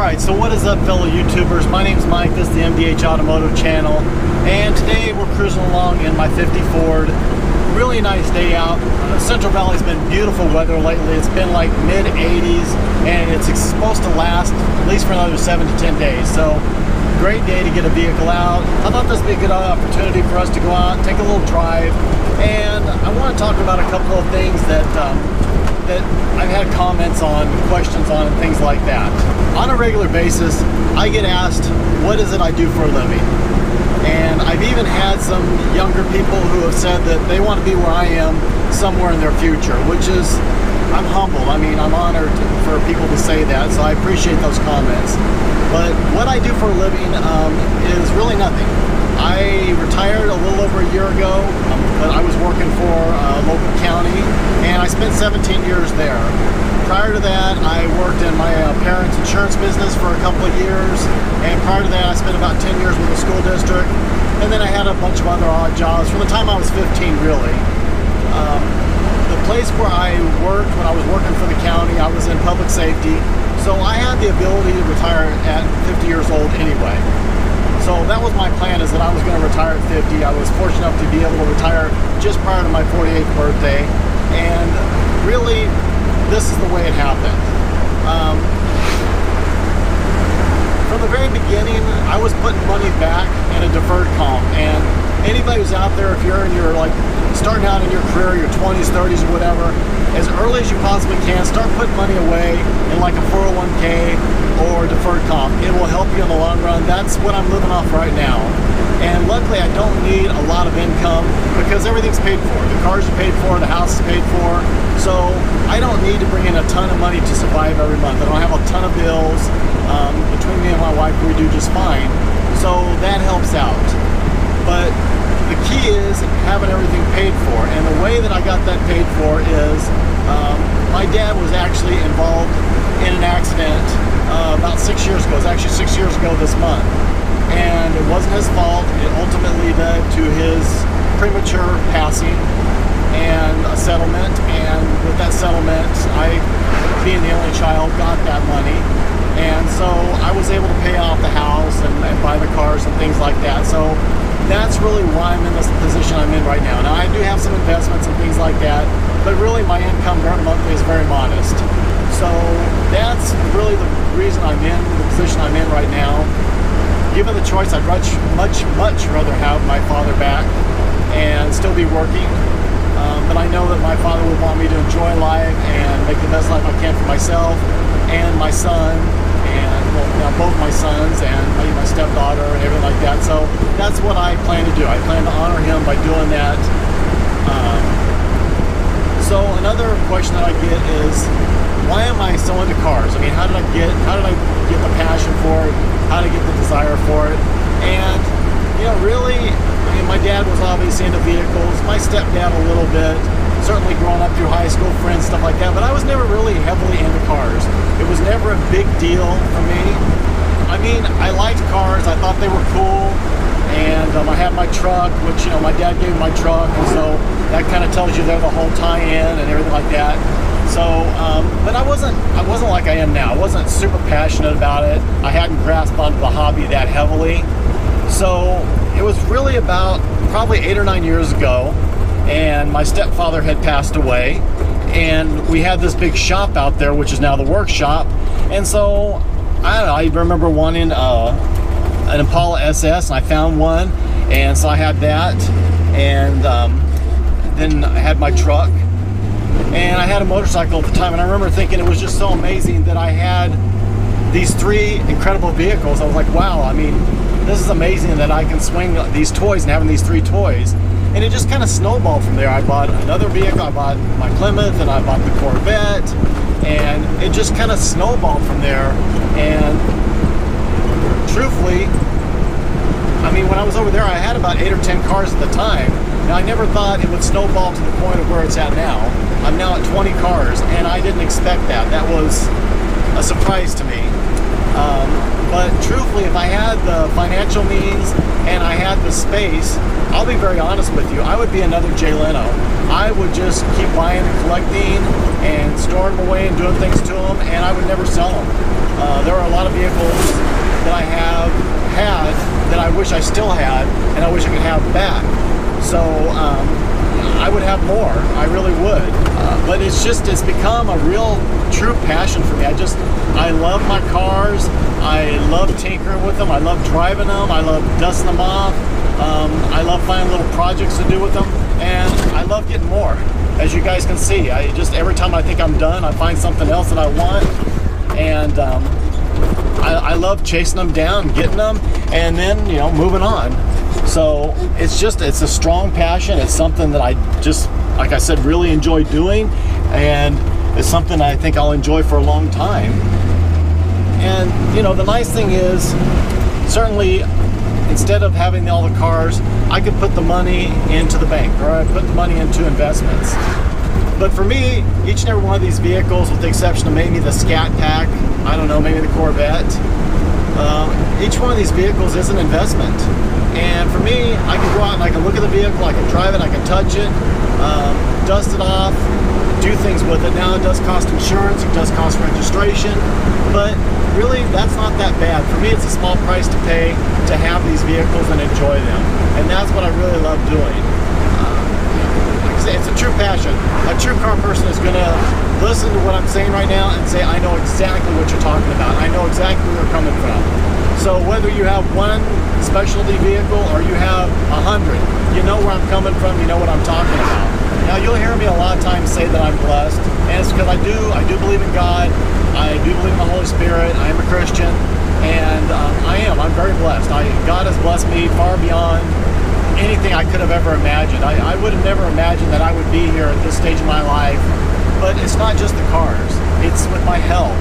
Alright, so what is up, fellow YouTubers? My name's Mike, this is the MDH Automotive channel, and today we're cruising along in my 50 Ford. Really nice day out. Central Valley's been beautiful weather lately. It's been like mid-80s, and it's supposed to last at least for another 7 to 10 days. So, great day to get a vehicle out. I thought this would be a good opportunity for us to go out, take a little drive, and I want to talk about a couple of things that I've had comments on, questions on, and things like that. On a regular basis, I get asked, what is it I do for a living? And I've even had some younger people who have said that they want to be where I am somewhere in their future, which is, I'm humbled. I mean, I'm honored for people to say that, so I appreciate those comments. But what I do for a living is really nothing. I retired a little over a year ago, but I was working for a local county, and I spent 17 years there. Prior to that, I worked in my parents' insurance business for a couple of years, and prior to that, I spent about 10 years with the school district, and then I had a bunch of other odd jobs from the time I was 15, really. The place where I worked when I was working for the county, I was in public safety, so I had the ability to retire at 50 years old anyway. So that was my plan, is that I was going to retire at 50. I was fortunate enough to be able to retire just prior to my 48th birthday, and really, this is the way it happened. From the very beginning, I was putting money back in a deferred comp, and anybody who's out there, if you're in your, like, starting out in your career, your 20s, 30s, or whatever, as early as you possibly can, start putting money away in like a 401k or deferred comp. It will help you in the long run. That's what I'm living off right now. And luckily, I don't need a lot of income because everything's paid for. The cars are paid for, the house is paid for. So I don't need to bring in a ton of money to survive every month. I don't have a ton of bills. Between me and my wife, we do just fine. So that helps out. But the key is having everything paid for. And the way that I got that paid for is my dad was actually involved in an accident about 6 years ago. It was actually 6 years ago this month. And it wasn't his fault. It ultimately led to his premature passing and a settlement. And with that settlement, I, being the only child, got that money. And so I was able to pay off the house and buy the cars and things like that. So that's really why I'm in this position I'm in right now. Now, I do have some investments and things like that, but really my income monthly is very modest. So that's really the reason I'm in the position I'm in right now. Given the choice, I'd much rather have my father back and still be working. But I know that my father would want me to enjoy life and make the best life I can for myself and my son, and well, both my sons and my stepdaughter and everything like that. So that's what I plan to do. I plan to honor him by doing that. So another question that I get is, why am I so into cars? I mean, how did I get the passion for it? How did I get the desire for it? And you know, really, I mean, my dad was obviously into vehicles. My stepdad a little bit. Certainly growing up through high school, friends, stuff like that. But I was never really heavily into cars. It was never a big deal for me. I mean, I liked cars. I thought they were cool. And I had my truck, which, you know, my dad gave me my truck. And so that kind of tells you they're the whole tie-in and everything like that. So, but I wasn't like I am now. I wasn't super passionate about it. I hadn't grasped onto the hobby that heavily. So it was really about probably 8 or 9 years ago, and my stepfather had passed away, and we had this big shop out there, which is now the workshop. And so I don't know, I remember wanting an Impala SS, and I found one, and so I had that, and then I had my truck, and I had a motorcycle at the time. And I remember thinking it was just so amazing that I had these 3 incredible vehicles. I was like, wow, I mean, this is amazing that I can swing these toys and having these 3 toys. And it just kind of snowballed from there. I bought another vehicle. I bought my Plymouth, and I bought the Corvette, and it just kind of snowballed from there. And truthfully, I mean, when I was over there, I had about 8 or 10 cars at the time. Now, I never thought it would snowball to the point of where it's at now. I'm now at 20 cars, and I didn't expect that. That was a surprise to me. But truthfully, if I had the financial means and I had the space, I'll be very honest with you, I would be another Jay Leno. I would just keep buying and collecting and storing them away and doing things to them, and I would never sell them. there are a lot of vehicles that I have had that I wish I still had, and I wish I could have back. So I would have more, I really would. But it's become a real true passion for me. I love my cars. I love tinkering with them. I love driving them. I love dusting them off. I love finding little projects to do with them, and I love getting more. As you guys can see, every time I think I'm done, I find something else that I want, and I love chasing them down, getting them, and then moving on. So it's a strong passion. It's something that I just, like I said, really enjoy doing, and it's something I think I'll enjoy for a long time. And the nice thing is, certainly, instead of having all the cars, I could put the money into the bank, or I put the money into investments. But for me, each and every one of these vehicles, with the exception of maybe the Scat Pack, I don't know, maybe the Corvette, each one of these vehicles is an investment. And for me, I can go out and I can look at the vehicle, I can drive it, I can touch it, dust it off, do things with it. Now it does cost insurance, it does cost registration, but really that's not that bad. For me, it's a small price to pay to have these vehicles and enjoy them. And that's what I really love doing. Like I say, it's a true passion. A true car person is going to listen to what I'm saying right now and say, I know exactly what you're talking about. I know exactly where you're coming from. So whether you have one specialty vehicle or you have 100, you know where I'm coming from, you know what I'm talking about. Now you'll hear me a lot of times say that I'm blessed, and it's because I do believe in God, I do believe in the Holy Spirit, I am a Christian, and I'm very blessed. God has blessed me far beyond anything I could have ever imagined. I would have never imagined that I would be here at this stage of my life, but it's not just the cars, it's with my health,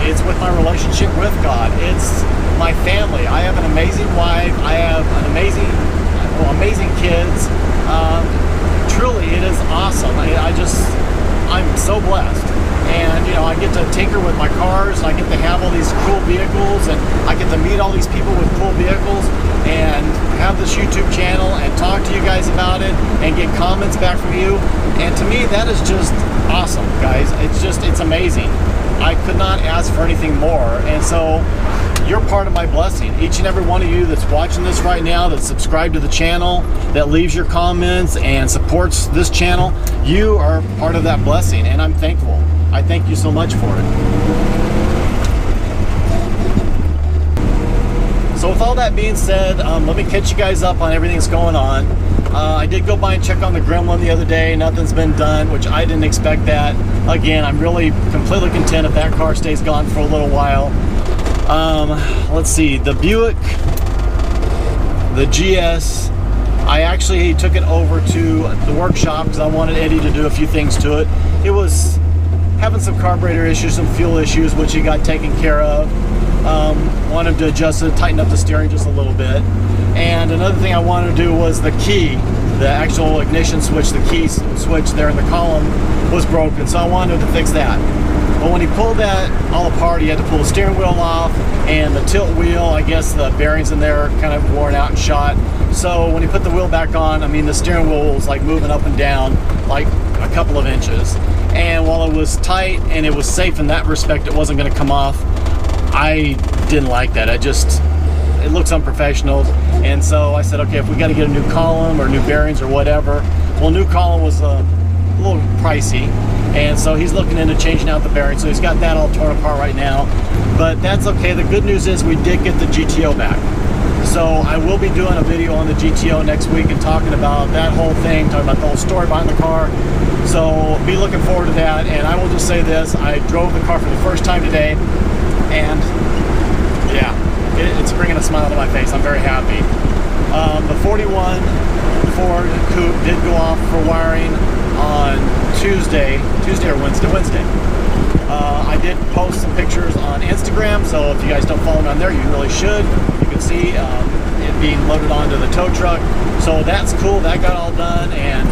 it's with my relationship with God, it's my family. I have an amazing wife, I have an amazing kids. Truly, it is awesome. I'm so blessed. And I get to tinker with my cars, and I get to have all these cool vehicles, and I get to meet all these people with cool vehicles, and have this YouTube channel and talk to you guys about it and get comments back from you. And to me, that is just awesome, guys. It's amazing. I could not ask for anything more. And so you're part of my blessing. Each and every one of you that's watching this right now, that's subscribed to the channel, that leaves your comments and supports this channel, you are part of that blessing, and I'm thankful. I thank you so much for it. So with all that being said, let me catch you guys up on everything that's going on. I did go by and check on the Gremlin the other day. Nothing's been done, which I didn't expect that. Again, I'm really completely content if that car stays gone for a little while. Let's see, the Buick, the GS, I actually took it over to the workshop because I wanted Eddie to do a few things to it. It was having some carburetor issues, some fuel issues, which he got taken care of. Wanted to adjust it, tighten up the steering just a little bit. And another thing I wanted to do was the key, the actual ignition switch, the key switch there in the column was broken, so I wanted to fix that. But when he pulled that all apart, he had to pull the steering wheel off, and the tilt wheel, I guess the bearings in there kind of worn out and shot. So when he put the wheel back on, I mean, the steering wheel was like moving up and down like a couple of inches. And while it was tight and it was safe in that respect, it wasn't going to come off, I didn't like that. It looks unprofessional. And so I said, okay, if we got to get a new column or new bearings or whatever. Well, new column was a little pricey, and so he's looking into changing out the bearings. So he's got that all torn apart right now, but that's okay. The good news is we did get the GTO back. So I will be doing a video on the GTO next week and talking about that whole thing, talking about the whole story behind the car. So be looking forward to that. And I will just say this, I drove the car for the first time today, and yeah, it's bringing a smile to my face. I'm very happy. The 41 Ford Coupe did go off for wiring on Tuesday or Wednesday. I did post some pictures on Instagram, so if you guys don't follow me on there, you really should. You can see it being loaded onto the tow truck. So that's cool, that got all done, and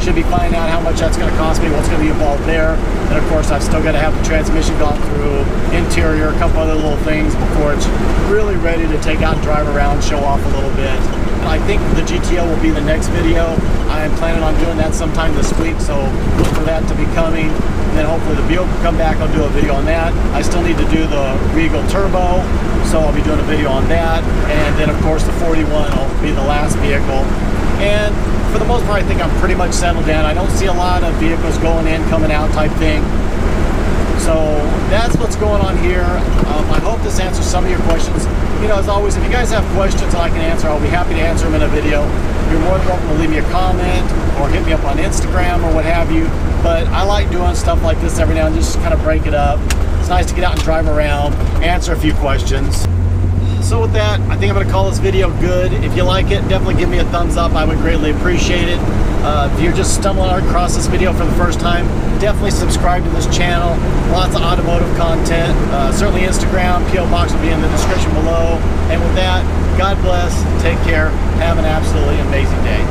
should be finding out how much that's going to cost me, what's going to be involved there. And of course, I've still got to have the transmission gone through, interior, a couple other little things before it's really ready to take out and drive around, show off a little bit. I think the GTO will be the next video. I'm planning on doing that sometime this week, so look for that to be coming. And then hopefully the Buick will come back. I'll do a video on that. I still need to do the Regal Turbo, so I'll be doing a video on that. And then of course the 41 will be the last vehicle. And for the most part, I think I'm pretty much settled down. I don't see a lot of vehicles going in, coming out type thing. So that's what's going on here. I hope this answers some of your questions. You know, as always, if you guys have questions that I can answer, I'll be happy to answer them in a video. You're more than welcome to leave me a comment or hit me up on Instagram or what have you. But I like doing stuff like this every now and then, just kind of break it up. It's nice to get out and drive around, answer a few questions. So with that, I think I'm going to call this video good. If you like it, definitely give me a thumbs up. I would greatly appreciate it. If you're just stumbling across this video for the first time, definitely subscribe to this channel. Lots of automotive content. Certainly Instagram, PO Box will be in the description below. And with that, God bless, take care, have an absolutely amazing day.